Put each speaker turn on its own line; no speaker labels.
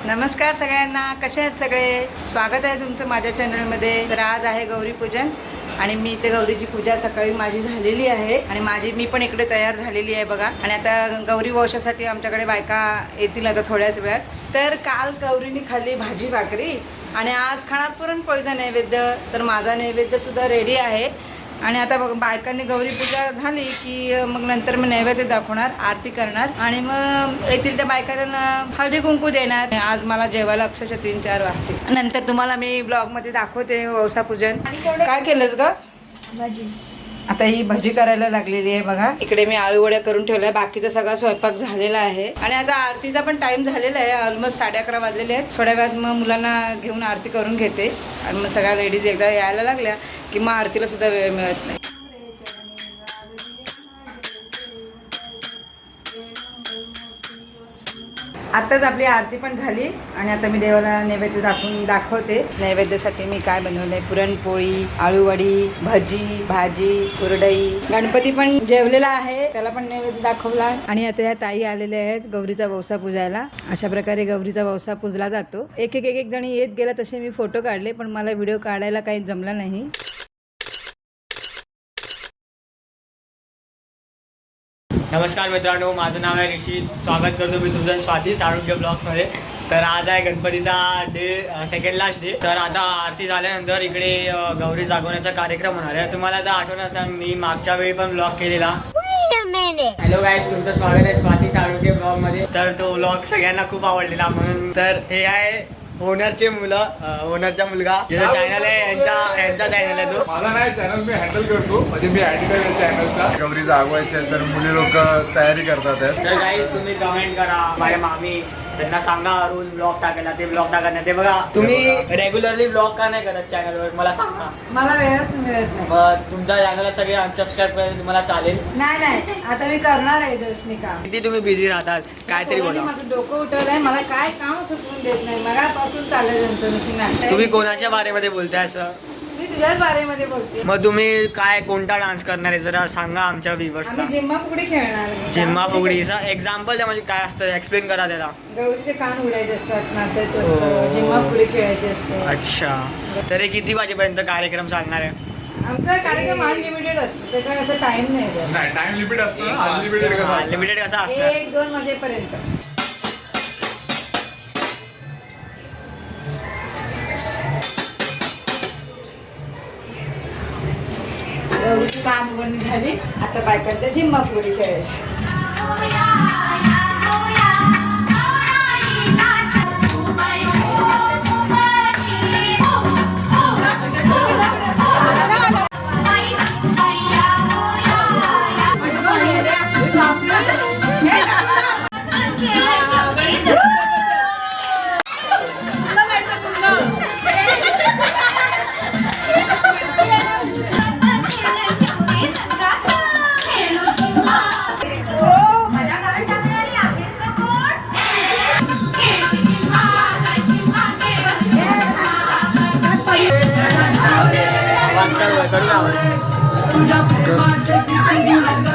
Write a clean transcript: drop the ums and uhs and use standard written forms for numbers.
नमस्कार सगळ्यांना, कसे आहेत सगळे? स्वागत आहे तुमचं माझ्या चॅनलमध्ये. तर आज आहे गौरीपूजन आणि मी इथे गौरीची पूजा सकाळी माझी झालेली आहे आणि मी पण इकडे तयार झालेली आहे बघा. आणि आता गौरी वंशासाठी आमच्याकडे बायका येतील आता थोड्याच वेळात. तर काल गौरीने खाल्ली भाजी भाकरी आणि आज खाणार पुरणपोळीचा नैवेद्य. तर माझा नैवेद्यसुद्धा रेडी आहे आणि आता बघ बायकांनी गौरी पूजा झाली की मग नंतर मी नैवेद्य दाखवणार, आरती करणार आणि मग येथील त्या बायकांना हळदी कुंकू देणार. आज मला जेवायला अक्षरशः 3-4 वाजतील. नंतर तुम्हाला मी ब्लॉगमध्ये दाखवते वंशापूजन. काय केलंस ग?
भाजी.
आता ही भजी करायला लागलेली आहे बघा. इकडे मी आळू वड्या करून ठेवल्या, बाकीचा सगळा स्वयंपाक झालेला आहे आणि आता आरतीचा पण टाइम झालेला आहे. ऑलमोस्ट 11:30 वाजलेले आहेत. थोड्या वेळात मग मुलांना घेऊन आरती करून घेते आणि मग सगळ्या लेडीज एकदा यायला लागल्या की मग आरतीला सुद्धा वेळ मिळत नाही. आत्ताच आपली आरती पण झाली आणि आता मी देवाला नैवेद्य दाखवते. नैवेद्यासाठी मी काय बनवलंय: पुरणपोळी, आळूवडी, भजी, भाजी, कुरडई. गणपती पण जेवलेला आहे, त्याला पण नैवेद्य दाखवला. आणि आता या ताई आलेल्या आहेत गौरीचा वौसा पूजायला. अशा प्रकारे गौरीचा वौसा पूजला जातो. एक जणी येत गेला तसे मी फोटो काढले, पण मला व्हिडिओ काढायला काही जमला नाही.
नमस्कार मित्रांनो, माझं नाव आहे ऋषी. स्वागत करतो मी तुमचं स्वाती आरोग्य ब्लॉग्समध्ये. तर आज आहे गणपतीचा डे, सेकंड लास्ट डे. तर आता आरती झाल्यानंतर इकडे गौरी जागवण्याचा कार्यक्रम होणार आहे. तुम्हाला जर आठवण असेल, मी मागच्या वेळी पण ब्लॉग केलेला. हॅलो गाईज, तुमचं स्वागत आहे स्वाती आरोग्य ब्लॉगमध्ये. तर तो ब्लॉग सगळ्यांना खूप आवडलेला म्हणून. तर हे आहे ओनरचे मुलं, ओनरचा मुलगा, ज्याचा चॅनल आहे, यांचा चॅनल आहे तो.
माझा नाही चॅनल, मी हँडल करतो, म्हणजे मी एडिटर आहे चॅनलचा. गौरी जागवायचे तर मुली लोक तयारी करतात.
तर गाईज तुम्ही कमेंट करा, माझ्या मामी त्यांना सांगा रोज ब्लॉग टाकायला, ते ब्लॉग टाकायला. ते बघा, तुम्ही रेग्युलरली ब्लॉग का नाही करत चॅनलवर, मला सांगा.
मला वेळच मिळत नाही.
मग तुमच्या चॅनलला सगळे अनसबस्क्राईब करायला तुम्हाला चालेल?
नाही आता मी करणार आहे जोशनिका.
किती तुम्ही बिझी राहतात, काहीतरी बोला.
माझं डोकं उठवलंय, मला काय काम सुचवून देत नाही. मगापासून चाललंय त्यांचं मिशिंग.
तुम्ही कोणाच्या बारेमध्ये बोलताय असं?
मी तुझ्याच बारेमध्ये बोलते.
मग तुम्ही काय कोणता डान्स करणार आहे जरा सांगा आमच्या व्ह्युअर्सला.
आम्ही जिम्मा फुगडी खेळणार.
जिम्मा फुगडीचा एक्झाम्पल द्या, म्हणजे काय असतं, एक्सप्लेन करा त्याला.
गौरीचे कान उडायचे असतात, नाचायचं असतं, जिम्मा फुगडी खेळायची असते.
अच्छा, तर हे किती वाजेपर्यंत कार्यक्रम चालणार आहे?
आमचा कार्यक्रम अनलिमिटेड असतो, त्याचा असं टाइम नाही.
नाही, टाइम लिमिट असतो ना.
अनलिमिटेड कसा असणार?
1-2 वाजेपर्यंत. गौरीची कान उघडणी झाली, आता बायकांच्या जिम्मा फुगडी खेळायची.
करू